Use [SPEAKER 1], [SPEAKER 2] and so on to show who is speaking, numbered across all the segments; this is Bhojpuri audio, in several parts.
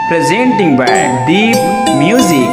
[SPEAKER 1] presenting by Deep Music.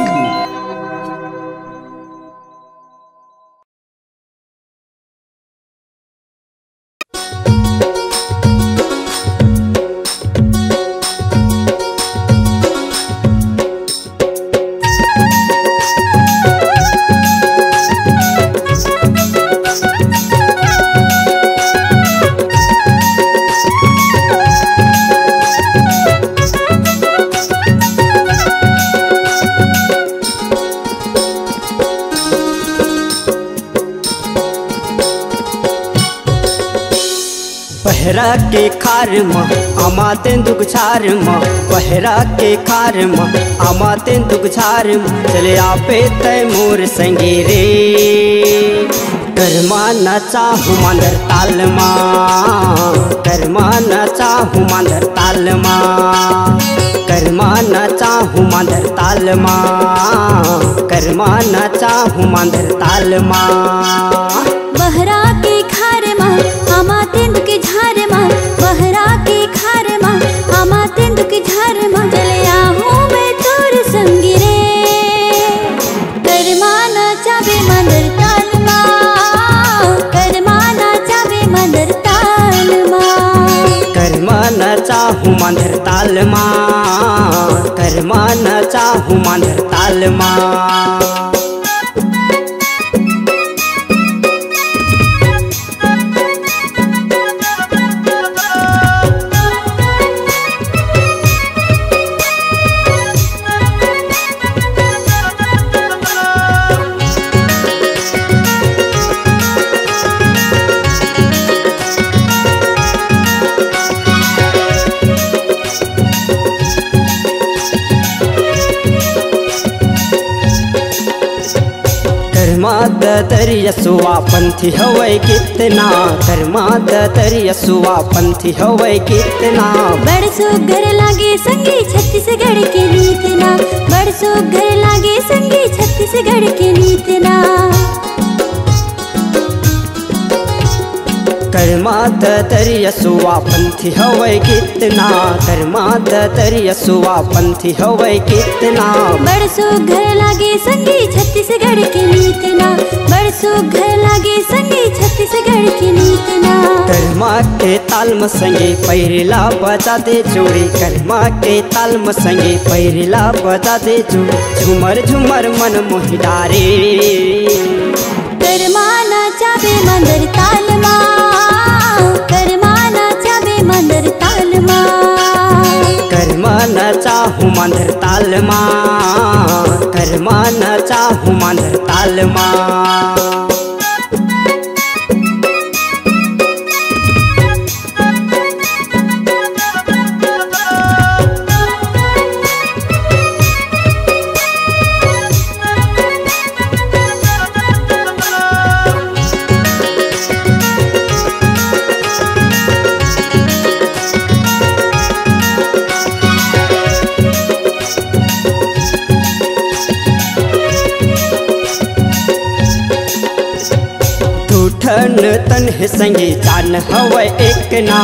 [SPEAKER 2] पहरा के खार आमा तेंदुक छार पहरा के खार आमा तेंदुक छार चले आपे तय मोर संगे रे कर्मा न चाहू मांदर ताल कर्मा न चाहू मांदर ताल कर्मा न चाहू मांदर ताल कर्मा न चाहू मांदर ताल
[SPEAKER 3] बहरा के खार आमा तेंदुक झार बहरा के खार आमा तेंदुक झार चले आहू मैं तोर संगी रे कर्मा न चाबे मंदर ताल कर्मा न चाबे मंदर ताल
[SPEAKER 2] कर्मा न चाहू मंदर ताल कर्मा न चाहू मंदर ताल कर्माद तरियसुआ पंथी हवै कितना कर्माद तरियसुआ पंथी हवै कितना
[SPEAKER 3] बड़ सुघर लागे संगी छत्तीसगढ़ के नीतना बड़ सुघर लागे संगी छत्तीसगढ़ के नीतना
[SPEAKER 2] कर्माद तरियसुआ पंथी हवै कितना कर्माद तरियसुआ पंथी हवै कितना
[SPEAKER 3] बड़ सुघर लागे संगी छत्तीसगढ़ के नीतना बड़ सुघर लागे संगी छत्तीसगढ़ के नीतना
[SPEAKER 2] कर्मा के ताल संगे पैरला बजा दे जोड़ी कर्मा के ताल संगे पैरला बजा दे जोड़ी झुमर झुमर मन मोहि डारे
[SPEAKER 3] कर्मा न चाबे मंदर ताल कर्मा न चाबे मंदर ताल
[SPEAKER 2] कर्मा न चाहू मंदर ताल कर्मा न चाहू मंदर ताल ठन तन संगे जान हवै एक ना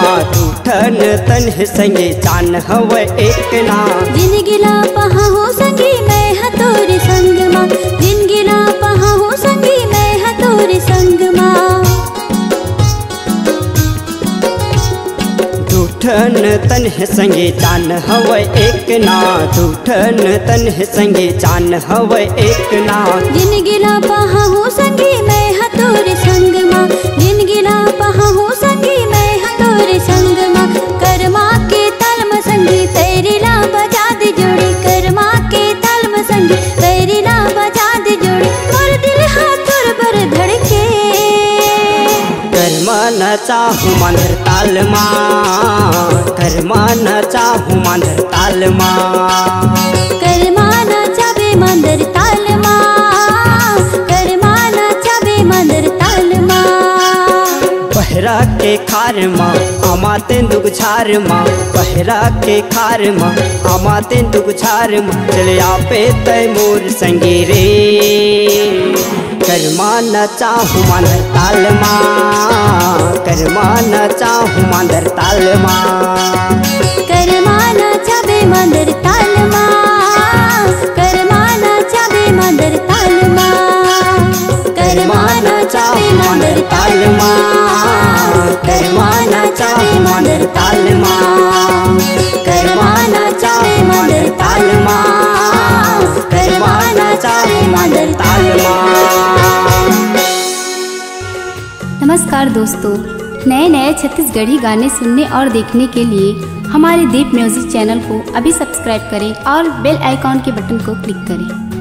[SPEAKER 2] ठन तन संगे जान हवै एक ना
[SPEAKER 3] जिन गिला पहा हो संगी मैं हतोर संग माँ जिन गिला पहा हो संगी मैं हतोर संग माँ
[SPEAKER 2] ठन तन संगे जान हवै एक ना ठन तन संगे जान हवै एक ना
[SPEAKER 3] जिन गिला पहा हो संगी मैं हतोर संग माँ जिन गिला पहा हो संगी मैं हतोर संग माँ कर्मा के तालम संगी पैरिला बजा दे जोड़ी कर्मा के तालम संगी पैरिला बजा दे जोड़ी मोर दिल हाथोर बर धड़के
[SPEAKER 2] कर्मा न चाहू मंदर ताल कर्मा न चाहू मंदर ताल
[SPEAKER 3] कर्मा न चाबे मंदर ताल कर्मा न चाबे मंदर ताल
[SPEAKER 2] पहरा के खार आमा तेंदुक छार पहरा के खार आमा तेंदुक छार चले आपे तय मोर संगे रे कर्मा न चाहू मंदर ताल कर्मा न चाहू मंदर ताल
[SPEAKER 3] कर्मा न चाबे मंदर ताल
[SPEAKER 4] नमस्कार दोस्तों, नए नए छत्तीसगढ़ी गाने सुनने और देखने के लिए हमारे दीप म्यूजिक चैनल को अभी सब्सक्राइब करें और बेल आइकॉन के बटन को क्लिक करें।